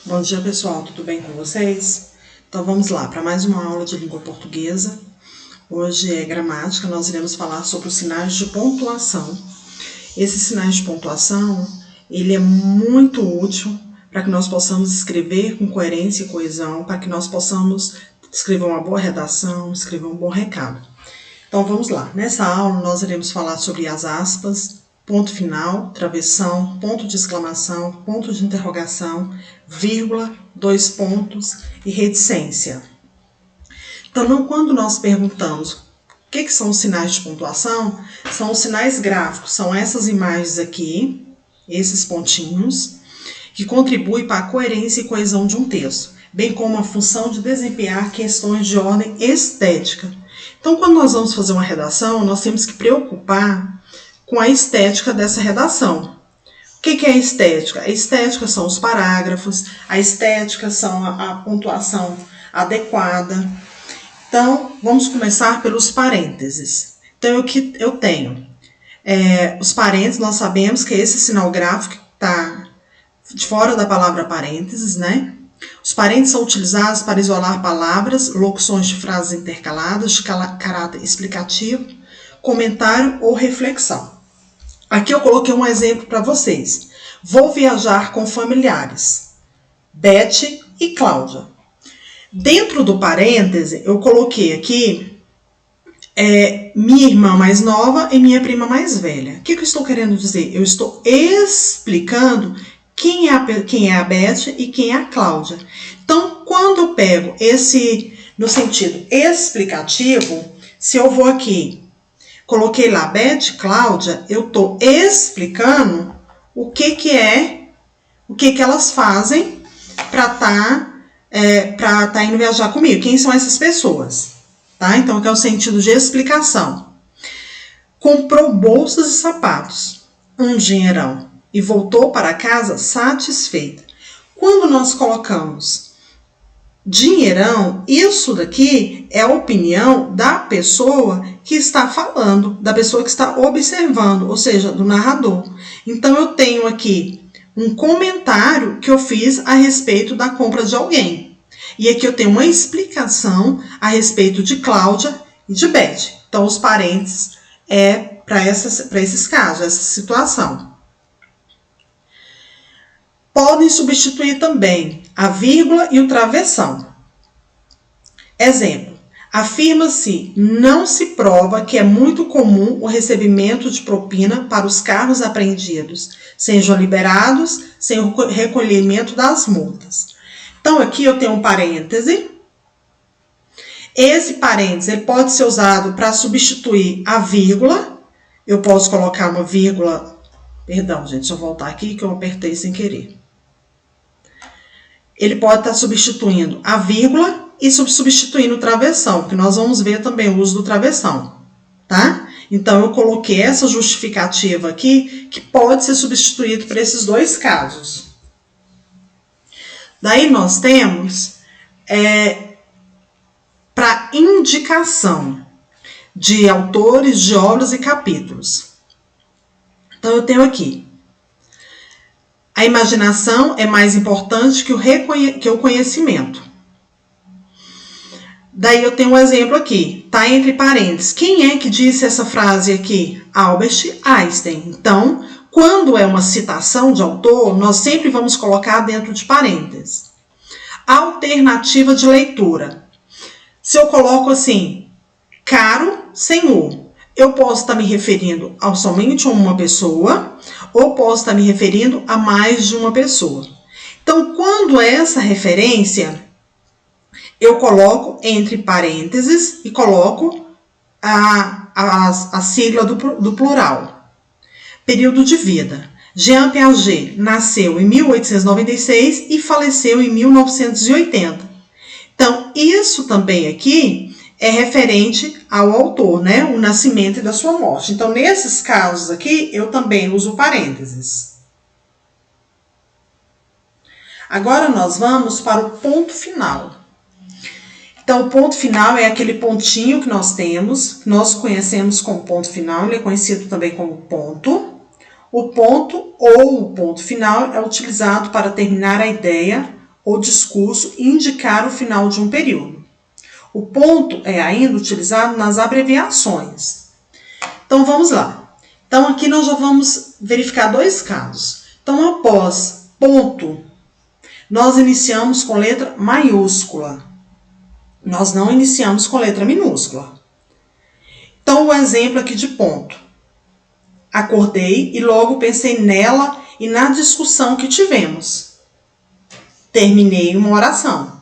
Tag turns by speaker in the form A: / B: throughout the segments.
A: Bom dia, pessoal, tudo bem com vocês? Então vamos lá para mais uma aula de língua portuguesa. Hoje é gramática, nós iremos falar sobre os sinais de pontuação. Esses sinais de pontuação, ele é muito útil para que nós possamos escrever com coerência e coesão, para que nós possamos escrever uma boa redação, escrever um bom recado. Então vamos lá, nessa aula nós iremos falar sobre as aspas, ponto final, travessão, ponto de exclamação, ponto de interrogação, vírgula, dois pontos e reticência. Então, quando nós perguntamos o que são os sinais de pontuação, são os sinais gráficos, são essas imagens aqui, esses pontinhos, que contribuem para a coerência e coesão de um texto, bem como a função de desempenhar questões de ordem estética. Então, quando nós vamos fazer uma redação, nós temos que preocupar com a estética dessa redação. O que é a estética? A estética são os parágrafos, a estética são a pontuação adequada. Então, vamos começar pelos parênteses. Então, eu tenho os parênteses, nós sabemos que esse sinal gráfico está de fora da palavra parênteses, né? Os parênteses são utilizados para isolar palavras, locuções de frases intercaladas de caráter explicativo, comentário ou reflexão. Aqui eu coloquei um exemplo para vocês. Vou viajar com familiares, Beth e Cláudia. Dentro do parêntese, eu coloquei aqui minha irmã mais nova e minha prima mais velha. O que eu estou querendo dizer? Eu estou explicando quem é a Beth e quem é a Cláudia. Então, quando eu pego no sentido explicativo, se eu vou aqui, coloquei lá Beth, Cláudia, eu estou explicando o que elas fazem para tá indo viajar comigo. Quem são essas pessoas? Tá? Então, que é o sentido de explicação. Comprou bolsas e sapatos, um dinheirão, e voltou para casa satisfeita. Quando nós colocamos dinheirão, isso daqui é a opinião da pessoa que está falando, da pessoa que está observando, ou seja, do narrador. Então, eu tenho aqui um comentário que eu fiz a respeito da compra de alguém. E aqui eu tenho uma explicação a respeito de Cláudia e de Beth. Então, os parênteses para esses casos, essa situação. Podem substituir também a vírgula e o travessão. Exemplo. Afirma-se, não se prova que é muito comum o recebimento de propina para os carros apreendidos, sejam liberados sem o recolhimento das multas. Então, aqui eu tenho um parêntese. Esse parêntese ele pode ser usado para substituir a vírgula. Eu posso colocar uma vírgula. Perdão, gente, deixa eu voltar aqui que eu apertei sem querer. Ele pode estar substituindo a vírgula e substituindo o travessão, porque nós vamos ver também o uso do travessão, tá? Então, eu coloquei essa justificativa aqui, que pode ser substituído para esses dois casos. Daí, nós temos para indicação de autores, de obras e capítulos. Então, eu tenho aqui. A imaginação é mais importante que o conhecimento. Daí eu tenho um exemplo aqui, está entre parênteses. Quem é que disse essa frase aqui? Albert Einstein. Então, quando é uma citação de autor, nós sempre vamos colocar dentro de parênteses. Alternativa de leitura. Se eu coloco assim, caro senhor, eu posso estar me referindo somente a uma pessoa, ou posso estar me referindo a mais de uma pessoa. Então, quando é essa referência, eu coloco entre parênteses e coloco a sigla do plural. Período de vida. Jean Piaget nasceu em 1896 e faleceu em 1980. Então, isso também aqui é referente ao autor, né? O nascimento e da sua morte. Então, nesses casos aqui, eu também uso parênteses. Agora, nós vamos para o ponto final. Então, o ponto final é aquele pontinho que nós temos, que nós conhecemos como ponto final, ele é conhecido também como ponto. O ponto ou o ponto final é utilizado para terminar a ideia ou discurso e indicar o final de um período. O ponto é ainda utilizado nas abreviações. Então, vamos lá. Então, aqui nós já vamos verificar dois casos. Então, após ponto, nós iniciamos com letra maiúscula. Nós não iniciamos com letra minúscula. Então, o exemplo aqui de ponto. Acordei e logo pensei nela e na discussão que tivemos. Terminei uma oração.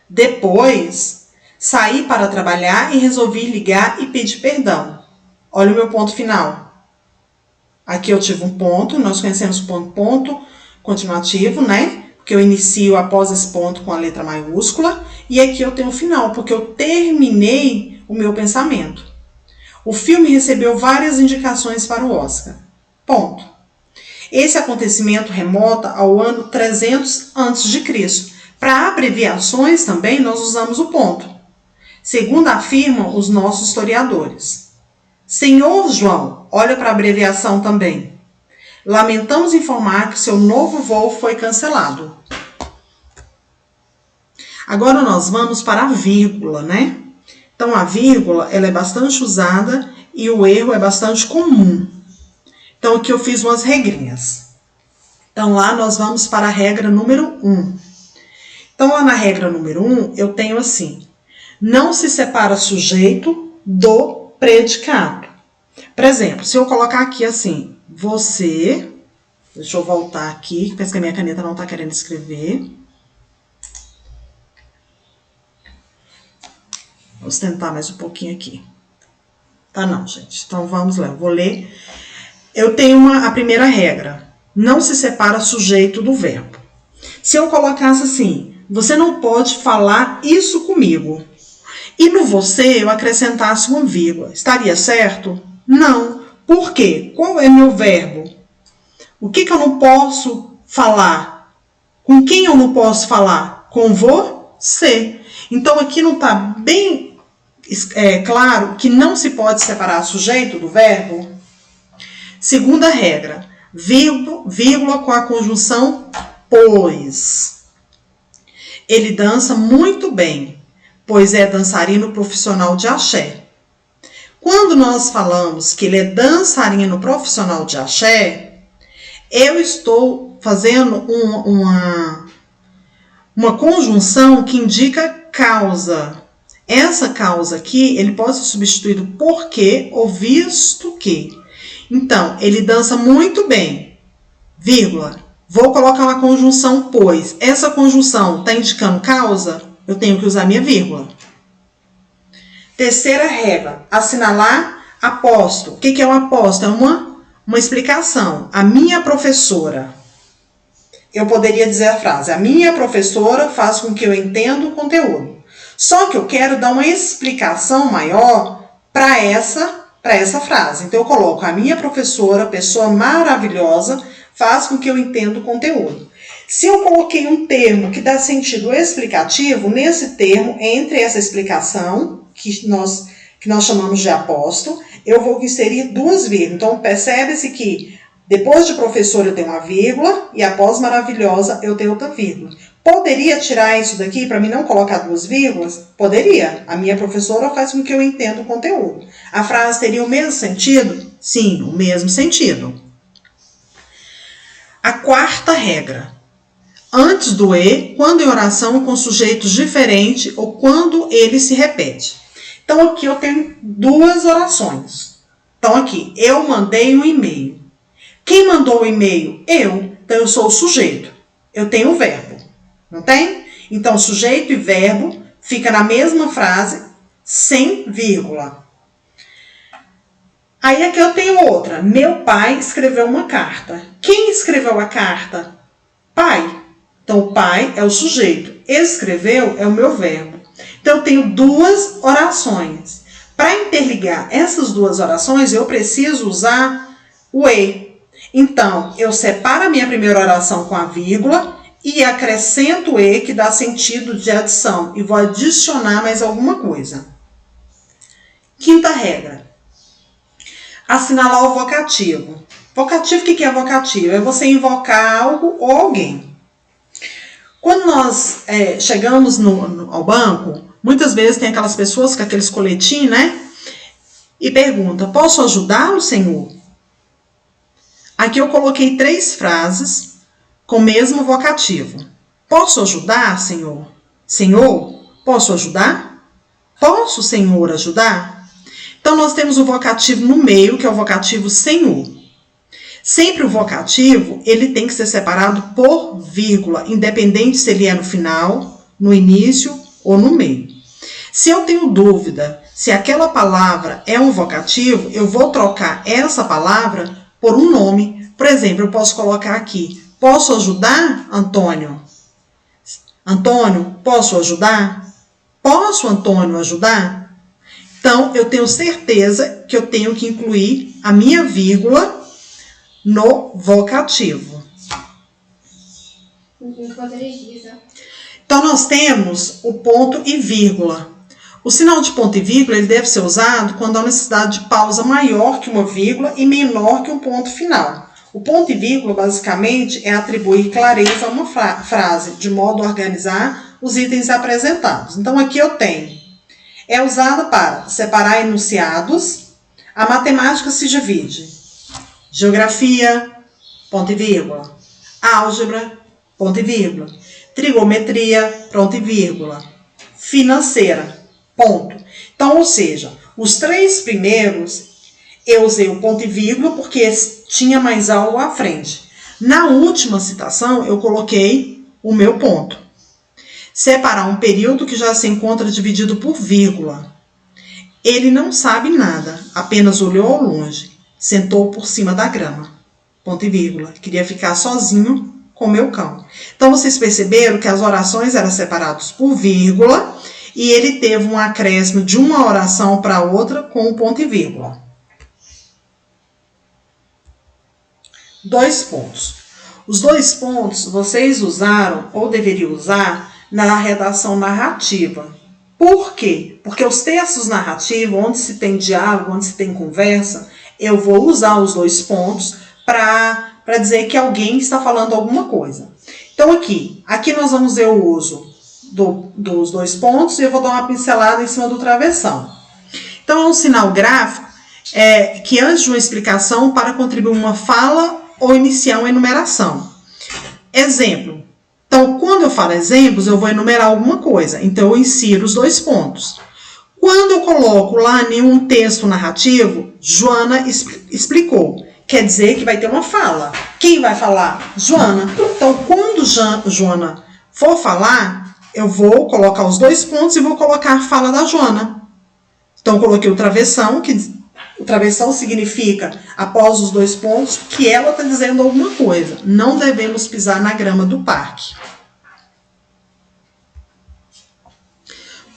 A: Depois, saí para trabalhar e resolvi ligar e pedir perdão. Olha o meu ponto final. Aqui eu tive um ponto, nós conhecemos o ponto continuativo, né? Porque eu inicio após esse ponto com a letra maiúscula. E aqui eu tenho o final, porque eu terminei o meu pensamento. O filme recebeu várias indicações para o Oscar. Ponto. Esse acontecimento remota ao ano 300 a.C. Para abreviações também nós usamos o ponto, segundo afirmam os nossos historiadores. Senhor João, olha para a abreviação também. Lamentamos informar que seu novo voo foi cancelado. Agora nós vamos para a vírgula, né? Então a vírgula ela é bastante usada e o erro é bastante comum. Então aqui eu fiz umas regrinhas. Então lá nós vamos para a regra número 1. Então lá na regra número 1 eu tenho assim: não se separa sujeito do predicado. Por exemplo, se eu colocar aqui assim, você, deixa eu voltar aqui, parece que a minha caneta não está querendo escrever. Vamos tentar mais um pouquinho aqui. Tá não, gente. Então vamos lá, eu vou ler. Eu tenho a primeira regra. Não se separa sujeito do verbo. Se eu colocasse assim, você não pode falar isso comigo. E no você eu acrescentasse uma vírgula. Estaria certo? Não. Por quê? Qual é meu verbo? O que eu não posso falar? Com quem eu não posso falar? Com você. Então aqui não está bem claro que não se pode separar sujeito do verbo? Segunda regra, vírgula com a conjunção pois. Ele dança muito bem, pois é dançarino profissional de axé. Quando nós falamos que ele é dançarino profissional de axé, eu estou fazendo uma conjunção que indica causa. Essa causa aqui, ele pode ser substituído por que ou visto que. Então, ele dança muito bem, vírgula. Vou colocar uma conjunção pois. Essa conjunção está indicando causa? Eu tenho que usar minha vírgula. Terceira regra, assinalar aposto. O que é um aposto? É uma explicação. A minha professora. Eu poderia dizer a frase, a minha professora faz com que eu entenda o conteúdo. Só que eu quero dar uma explicação maior para essa frase. Então, eu coloco a minha professora, pessoa maravilhosa, faz com que eu entenda o conteúdo. Se eu coloquei um termo que dá sentido explicativo, nesse termo, entre essa explicação, que nós chamamos de aposto, eu vou inserir duas vírgulas. Então, percebe-se que depois de professor eu tenho uma vírgula e após maravilhosa eu tenho outra vírgula. Poderia tirar isso daqui para mim não colocar duas vírgulas? Poderia. A minha professora faz com que eu entenda o conteúdo. A frase teria o mesmo sentido? Sim, o mesmo sentido. A quarta regra. Antes do e, quando em oração com sujeitos diferentes ou quando ele se repete. Então, aqui eu tenho duas orações. Então, aqui, eu mandei um e-mail. Quem mandou o e-mail? Eu. Então, eu sou o sujeito. Eu tenho o verbo. Não tem? Então, sujeito e verbo fica na mesma frase, sem vírgula. Aí aqui eu tenho outra. Meu pai escreveu uma carta. Quem escreveu a carta? Pai. Então, o pai é o sujeito. Escreveu é o meu verbo. Então, eu tenho duas orações. Para interligar essas duas orações, eu preciso usar o e. Então, eu separo a minha primeira oração com a vírgula e acrescento o e, que dá sentido de adição. E vou adicionar mais alguma coisa. Quinta regra. Assinalar o vocativo. Vocativo, o que é vocativo? É você invocar algo ou alguém. Quando Quando nós chegamos ao banco, muitas vezes tem aquelas pessoas com aqueles coletinhos, né? E pergunta, posso ajudá-lo, senhor? Aqui eu coloquei 3 frases com o mesmo vocativo. Posso ajudar, senhor? Senhor, posso ajudar? Posso, senhor, ajudar? Então, nós temos o vocativo no meio, que é o vocativo senhor. Sempre o vocativo, ele tem que ser separado por vírgula, independente se ele é no final, no início ou no meio. Se eu tenho dúvida se aquela palavra é um vocativo, eu vou trocar essa palavra por um nome. Por exemplo, eu posso colocar aqui, posso ajudar, Antônio? Antônio, posso ajudar? Posso, Antônio, ajudar? Então, eu tenho certeza que eu tenho que incluir a minha vírgula no vocativo. Então, nós temos o ponto e vírgula. O sinal de ponto e vírgula ele deve ser usado quando há necessidade de pausa maior que uma vírgula e menor que um ponto final. O ponto e vírgula, basicamente, é atribuir clareza a uma frase, de modo a organizar os itens apresentados. Então, aqui eu tenho. É usada para separar enunciados. A matemática se divide. Geografia, ponto e vírgula. Álgebra, ponto e vírgula. Trigonometria, ponto e vírgula. Financeira, ponto. Então, ou seja, os 3 primeiros eu usei o ponto e vírgula porque tinha mais algo à frente. Na última citação, eu coloquei o meu ponto. Separar um período que já se encontra dividido por vírgula. Ele não sabe nada, apenas olhou ao longe. Sentou por cima da grama. Ponto e vírgula. Queria ficar sozinho com meu cão. Então, vocês perceberam que as orações eram separadas por vírgula e ele teve um acréscimo de uma oração para outra com um ponto e vírgula. 2 pontos. Os 2 pontos vocês usaram ou deveriam usar na redação narrativa. Por quê? Porque os textos narrativos, onde se tem diálogo, onde se tem conversa, eu vou usar os 2 pontos para dizer que alguém está falando alguma coisa. Então, aqui nós vamos ver o uso dos 2 pontos e eu vou dar uma pincelada em cima do travessão. Então, é um sinal gráfico que antes de uma explicação para contribuir uma fala ou iniciar uma enumeração. Exemplo. Então, quando eu falo exemplos, eu vou enumerar alguma coisa. Então, eu insiro os 2 pontos. Quando eu coloco lá em um texto narrativo, Joana explicou. Quer dizer que vai ter uma fala. Quem vai falar? Joana. Então, quando Joana for falar, eu vou colocar os 2 pontos e vou colocar a fala da Joana. Então, eu coloquei o travessão, que o travessão significa, após os 2 pontos, que ela está dizendo alguma coisa. Não devemos pisar na grama do parque.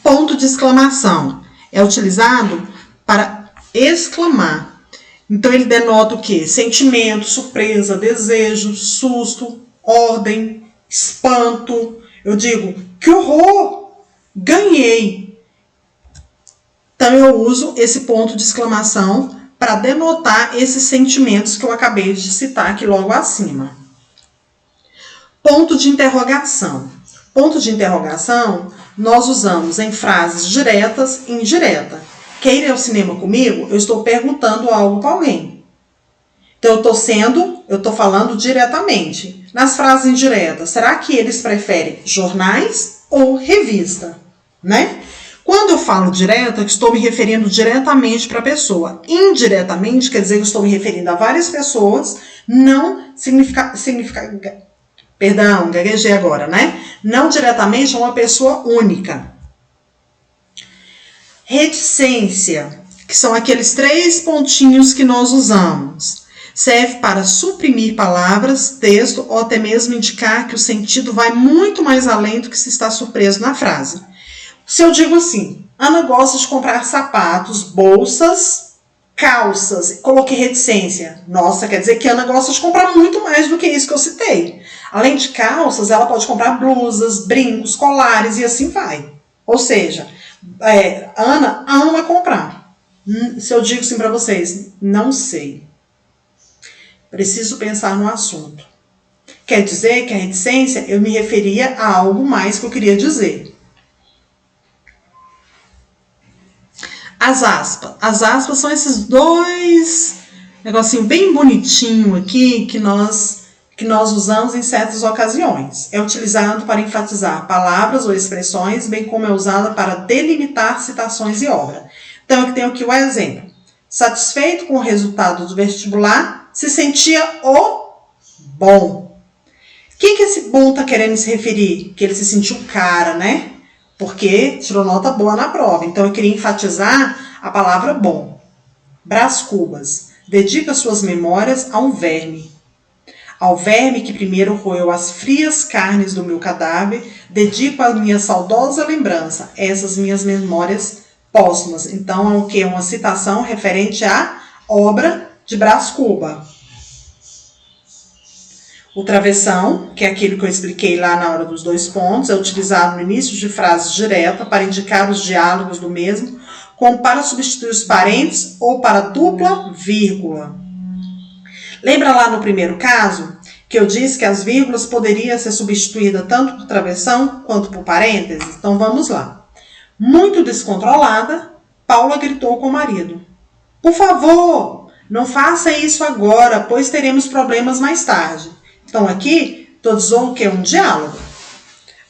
A: Ponto de exclamação. É utilizado para exclamar. Então, ele denota o quê? Sentimento, surpresa, desejo, susto, ordem, espanto. Eu digo, que horror! Ganhei! Então, eu uso esse ponto de exclamação para denotar esses sentimentos que eu acabei de citar aqui logo acima. Ponto de interrogação. Ponto de interrogação nós usamos em frases diretas e indiretas. Quer ir ao cinema comigo? Eu estou perguntando algo para alguém. Então, eu estou falando diretamente. Nas frases indiretas, será que eles preferem jornais ou revista? Né? Quando eu falo direta, eu estou me referindo diretamente para a pessoa. Indiretamente, quer dizer que eu estou me referindo a várias pessoas, não perdão, gaguejei agora, né? Não diretamente a uma pessoa única. Reticência, que são aqueles 3 pontinhos que nós usamos. Serve para suprimir palavras, texto ou até mesmo indicar que o sentido vai muito mais além do que se está surpreso na frase. Se eu digo assim, Ana gosta de comprar sapatos, bolsas, calças, coloquei reticência. Nossa, quer dizer que Ana gosta de comprar muito mais do que isso que eu citei. Além de calças, ela pode comprar blusas, brincos, colares e assim vai. Ou seja, Ana ama comprar. Se eu digo assim para vocês, não sei. Preciso pensar no assunto. Quer dizer que a reticência, eu me referia a algo mais que eu queria dizer. As aspas. As aspas são esses dois negocinho bem bonitinho aqui que nós usamos em certas ocasiões. É utilizado para enfatizar palavras ou expressões, bem como é usado para delimitar citações e obra. Então, eu tenho aqui o exemplo. Satisfeito com o resultado do vestibular, se sentia o bom. O que esse bom está querendo se referir? Que ele se sentiu cara, né? Porque tirou nota boa na prova. Então, eu queria enfatizar a palavra bom. Brás Cubas. Dedica suas memórias a um verme. Ao verme que primeiro roeu as frias carnes do meu cadáver, dedico a minha saudosa lembrança, essas minhas memórias póstumas. Então, é o que? Uma citação referente à obra de Brás Cubas. O travessão, que é aquilo que eu expliquei lá na hora dos 2 pontos, é utilizado no início de frases diretas para indicar os diálogos do mesmo, como para substituir os parênteses ou para dupla vírgula. Lembra lá no primeiro caso que eu disse que as vírgulas poderiam ser substituídas tanto por travessão quanto por parênteses? Então vamos lá. Muito descontrolada, Paula gritou com o marido. Por favor, não faça isso agora, pois teremos problemas mais tarde. Então, aqui, estou dizendo que é um diálogo.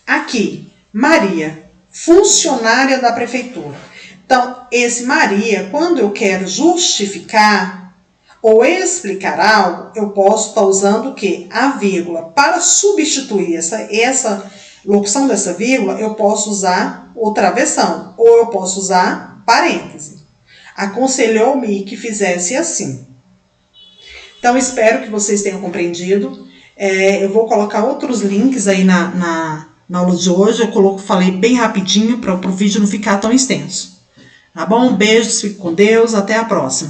A: Aqui, Maria, funcionária da prefeitura. Então, esse Maria, quando eu quero justificar ou explicar algo, eu posso estar usando o quê? A vírgula. Para substituir essa locução dessa vírgula, eu posso usar o travessão ou eu posso usar parêntese. Aconselhou-me que fizesse assim. Então, espero que vocês tenham compreendido. Eu vou colocar outros links aí na aula de hoje. Eu falei bem rapidinho para o vídeo não ficar tão extenso. Tá bom? Beijos, fique com Deus, até a próxima.